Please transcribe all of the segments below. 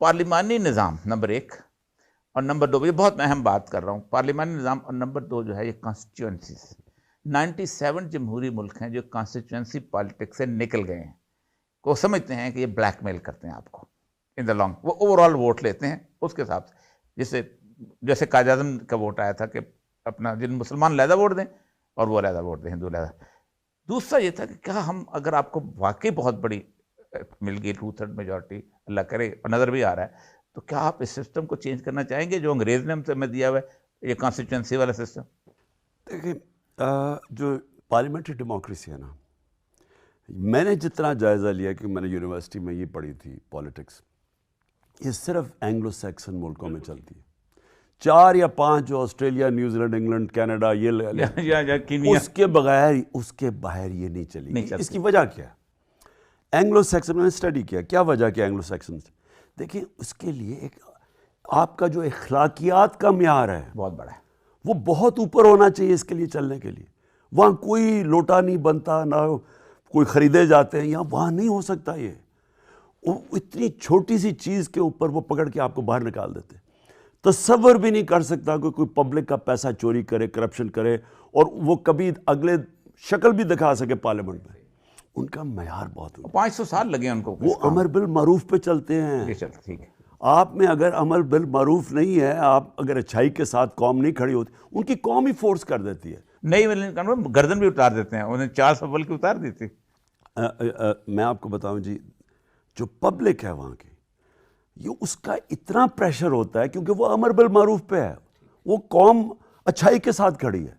پارلیمانی نظام نمبر ایک، اور نمبر دو، یہ بہت اہم بات کر رہا ہوں، پارلیمانی نظام، اور نمبر دو جو ہے یہ کانسٹیچوئنسیز. 97 جمہوری ملک ہیں جو کانسٹیچوئنسی پالیٹکس سے نکل گئے ہیں، کو سمجھتے ہیں کہ یہ بلیک میل کرتے ہیں آپ کو ان دا لانگ، وہ اوور آل ووٹ لیتے ہیں اس کے حساب سے، جیسے قائد اعظم کا ووٹ آیا تھا کہ اپنا جن مسلمان علیحدہ ووٹ دیں اور وہ علیحدہ ووٹ دیں، ہندو علیحدہ. دوسرا یہ تھا کہ کیا ہم، اگر آپ کو واقعی بہت بڑی مل گئی 2/3 میجورٹی، اللہ کرے اور نظر بھی آ رہا ہے، تو کیا آپ اس سسٹم کو چینج کرنا چاہیں گے جو انگریز نے ہمیں دیا ہوا ہے، یہ کانسٹیچوئنسی والا سسٹم؟ دیکھیں جو پارلیمنٹری ڈیموکریسی ہے نا، میں نے جتنا جائزہ لیا کہ میں نے یونیورسٹی میں یہ پڑھی تھی پالیٹکس، یہ صرف اینگلو سیکسن ملکوں میں چلتی ہے. 4 یا 5 جو Australia, New Zealand, England, Canada, یہ اس کے باہر یہ نہیں چلی. اس کی وجہ کیا ہے؟ اینگلو سیکسن میں نے اسٹڈی کیا وجہ کیا اینگلو سیکسن سے. دیکھیں اس کے لیے ایک آپ کا جو اخلاقیات کا معیار ہے بہت بڑا ہے، وہ بہت اوپر ہونا چاہیے اس کے لیے چلنے کے لیے. وہاں کوئی لوٹا نہیں بنتا، نہ کوئی خریدے جاتے ہیں، یہاں وہاں نہیں ہو سکتا. یہ اتنی چھوٹی سی چیز کے اوپر وہ پکڑ کے آپ کو باہر نکال دیتے. تصور بھی نہیں کر سکتا کہ کوئی پبلک کا پیسہ چوری کرے، کرپشن کرے، اور وہ کبھی اگلے شکل بھی دکھا سکے پارلیمنٹ میں. ان کا معیار بہت ہوتا ہے. 500 سال لگے ان کو. وہ امر بالمعروف پہ چلتے ہیں. ٹھیک ہے، آپ میں اگر امر بالمعروف نہیں ہے، آپ اگر اچھائی کے ساتھ قوم نہیں کھڑی ہوتی، ان کی قوم ہی فورس کر دیتی ہے. نہیں گردن بھی اتار دیتے ہیں، انہیں 4 سفل کی اتار دی تھی. میں آپ کو بتاؤں جی، جو پبلک ہے وہاں کی، یہ اس کا اتنا پریشر ہوتا ہے کیونکہ وہ امر بالمعروف پہ ہے، وہ قوم اچھائی کے ساتھ کھڑی ہے.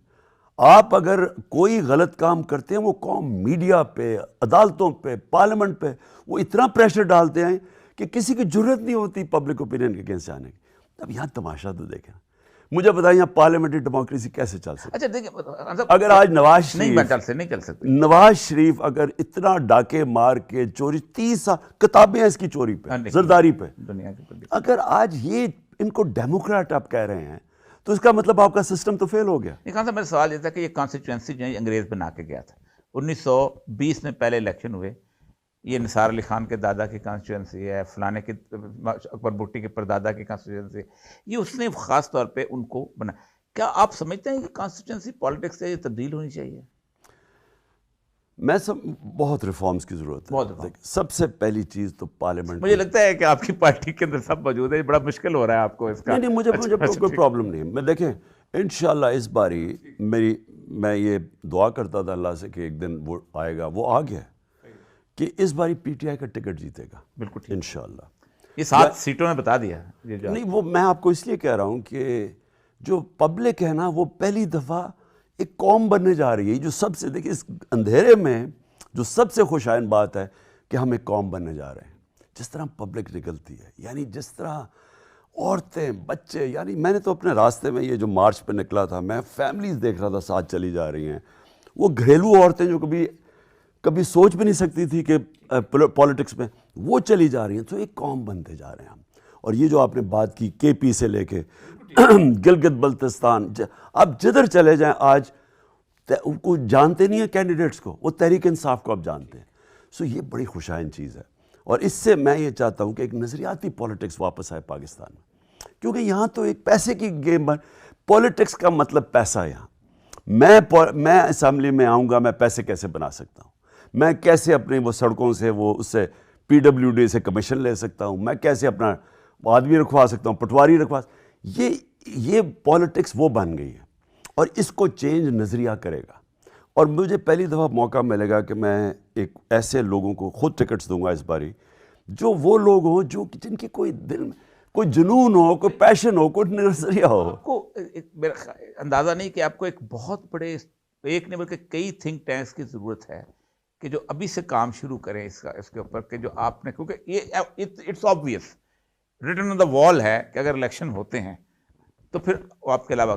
آپ اگر کوئی غلط کام کرتے ہیں، وہ قوم میڈیا پہ، عدالتوں پہ، پارلیمنٹ پہ وہ اتنا پریشر ڈالتے ہیں کہ کسی کی جرت نہیں ہوتی پبلک اوپینین کے اگینسٹ آنے کی. اب یہاں تماشا تو دیکھیں، مجھے بتائیں یہاں پارلیمنٹری ڈیموکریسی کیسے چل سکتی؟ اچھا دیکھیں، اگر آج نواز نہیں چل سکتے. نواز شریف اگر اتنا ڈاکے مار کے چوری، 30 سال کتابیں ہیں اس کی چوری پہ، زرداری پہ، دنیا کی، اگر آج یہ ان کو ڈیموکریٹ آپ کہہ رہے ہیں تو اس کا مطلب آپ کا سسٹم تو فیل ہو گیا. خان صاحب میرا سوال یہ تھا کہ یہ کانسٹیچوئنسی جو ہے انگریز بنا کے گیا تھا. 1920 میں پہلے الیکشن ہوئے، یہ نثار علی خان کے دادا کی کانسٹیچوئنسی ہے، فلانے کی اکبر بھٹی کے پردادا کی کانسٹیچوئنسی، یہ اس نے خاص طور پہ ان کو بنا. کیا آپ سمجھتے ہیں کہ کانسٹیچوئنسی پالیٹکس سے یہ تبدیل ہونی چاہیے؟ میں بہت ریفارمز کی ضرورت ہے. سب سے پہلی چیز تو پارلیمنٹ، مجھے لگتا ہے کہ آپ کی پارٹی کے اندر سب موجود ہے، بڑا مشکل ہو رہا ہے آپ کو اس کا. نہیں مجھے کوئی پرابلم نہیں. میں دیکھیں انشاءاللہ اس باری میں یہ دعا کرتا تھا اللہ سے کہ ایک دن وہ آئے گا، وہ آ گیا کہ اس باری پی ٹی آئی کا ٹکٹ جیتے گا. بالکل انشاءاللہ. یہ 7 سیٹوں میں بتا دیا. نہیں وہ میں آپ کو اس لیے کہہ رہا ہوں کہ جو پبلک ہے نا، وہ پہلی دفعہ ایک قوم بننے جا رہی ہے. جو سب سے دیکھیں اس اندھیرے میں جو سب سے خوشائن بات ہے کہ ہم ایک قوم بننے جا رہے ہیں. جس طرح پبلک نکلتی ہے، یعنی جس طرح عورتیں، بچے، یعنی میں نے تو اپنے راستے میں یہ جو مارچ پہ نکلا تھا، میں فیملیز دیکھ رہا تھا ساتھ چلی جا رہی ہیں. وہ گھریلو عورتیں جو کبھی سوچ بھی نہیں سکتی تھی کہ پولیٹکس میں وہ چلی جا رہی ہیں. تو ایک قوم بنتے جا رہے ہیں ہم. اور یہ جو آپ نے بات کی کے پی سے لے کے گلگت بلتستان، آپ جدھر چلے جائیں آج ان کو جانتے نہیں ہیں کینڈیڈیٹس کو، وہ تحریک انصاف کو آپ جانتے ہیں. سو یہ بڑی خوشائن چیز ہے. اور اس سے میں یہ چاہتا ہوں کہ ایک نظریاتی پولیٹکس واپس آئے پاکستان میں، کیونکہ یہاں تو ایک پیسے کی گیم ہے. پولیٹکس کا مطلب پیسہ ہے. یہاں میں اسمبلی میں آؤں گا، میں پیسے کیسے بنا سکتا ہوں، میں کیسے اپنے وہ سڑکوں سے اس سے پی ڈبلیو ڈی سے کمیشن لے سکتا ہوں، میں کیسے اپنا آدمی رکھوا سکتا ہوں، پٹواری رکھوا. یہ پولیٹکس وہ بن گئی ہے اور اس کو چینج نظریہ کرے گا. اور مجھے پہلی دفعہ موقع ملے گا کہ میں ایک ایسے لوگوں کو خود ٹکٹس دوں گا اس باری، جو وہ لوگ ہوں جن کی کوئی دل میں کوئی جنون ہو، کوئی پیشن ہو، کوئی نظریہ ہو. آپ کو میرا اندازہ نہیں کہ آپ کو ایک بہت بڑے، ایک نہیں بلکہ کئی تھنک ٹینکس کی ضرورت ہے کہ جو ابھی سے کام شروع کریں اس کے اوپر، کہ جو آپ نے، کیونکہ یہ اٹس آبویس ریٹن آن دا وال ہے کہ اگر الیکشن ہوتے ہیں تو پھر آپ کے علاوہ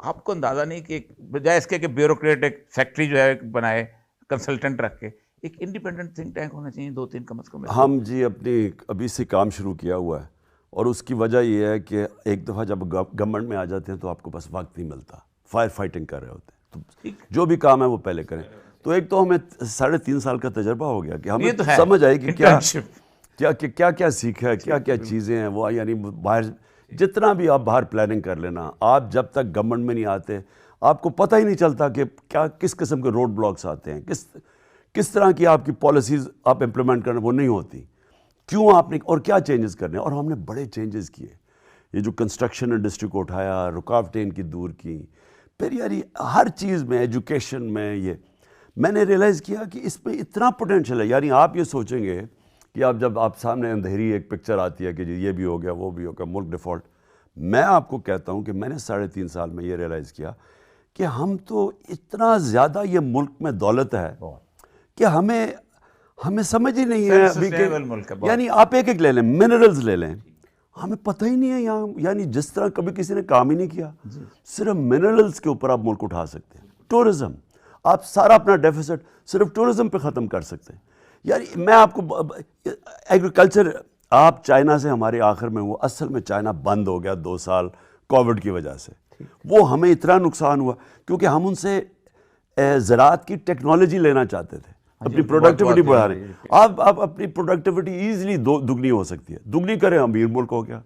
آپ کو اندازہ نہیں کہ بجائے اس کے کہ بیوروکریٹ ایک سیکٹری جو ہے بنائے کنسلٹنٹ رکھ کے، ایک انڈیپینڈنٹ تھنک ٹینک ہونا چاہیے، 2-3 کم از کم. ہم جی ابھی سے کام شروع کیا ہوا ہے، اور اس کی وجہ یہ ہے کہ ایک دفعہ جب گورنمنٹ میں آ جاتے ہیں تو آپ کو بس وقت نہیں ملتا، فائر فائٹنگ کر رہے ہوتے ہیں، تو جو بھی کام ہے وہ پہلے کریں. تو ایک تو ہمیں 3.5 سال کا تجربہ ہو گیا کہ ہمیں سمجھ آئی کہ کیا کیا کیا سیکھا ہے, کیا کیا چیزیں ہیں وہ, یعنی باہر جتنا بھی آپ باہر پلاننگ کر لینا, آپ جب تک گورنمنٹ میں نہیں آتے آپ کو پتہ ہی نہیں چلتا کہ کیا کس قسم کے روڈ بلاکس آتے ہیں, کس طرح کی آپ کی پالیسیز آپ امپلیمنٹ کرنا وہ نہیں ہوتی, کیوں آپ نے, اور کیا چینجز کرنے. اور ہم نے بڑے چینجز کیے, یہ جو کنسٹرکشن انڈسٹری کو اٹھایا, رکاوٹیں ان کی دور کی, پھر یعنی ہر چیز میں, ایجوکیشن میں, یہ میں نے ریئلائز کیا کہ اس میں اتنا پوٹینشیل ہے. یعنی آپ یہ سوچیں گے کہ آپ جب آپ سامنے اندھیری ایک پکچر آتی ہے کہ جی یہ بھی ہو گیا وہ بھی ہو گیا, ملک ڈیفالٹ. میں آپ کو کہتا ہوں کہ میں نے 3.5 سال میں یہ ریئلائز کیا کہ ہم تو اتنا زیادہ یہ ملک میں دولت ہے کہ ہمیں سمجھ ہی نہیں ہے ابھی کہ, یعنی آپ ایک لے لیں, منرلز لے لیں, ہمیں پتہ ہی نہیں ہے یہاں, یعنی جس طرح کبھی کسی نے کام ہی نہیں کیا, صرف منرلز کے اوپر آپ ملک اٹھا سکتے ہیں. ٹورزم, آپ سارا اپنا ڈیفیسٹ صرف ٹورزم پہ ختم کر سکتے ہیں. یعنی میں آپ کو ایگریکلچر, آپ چائنا سے ہمارے آخر میں, وہ اصل میں چائنا بند ہو گیا 2 سال کووڈ کی وجہ سے, وہ ہمیں اتنا نقصان ہوا کیونکہ ہم ان سے زراعت کی ٹیکنالوجی لینا چاہتے تھے, اپنی پروڈکٹیوٹی بڑھا رہے ہیں. آپ اپنی پروڈکٹیوٹی ایزیلی دگنی ہو سکتی ہے, دگنی کریں, امیر ملک ہو گیا.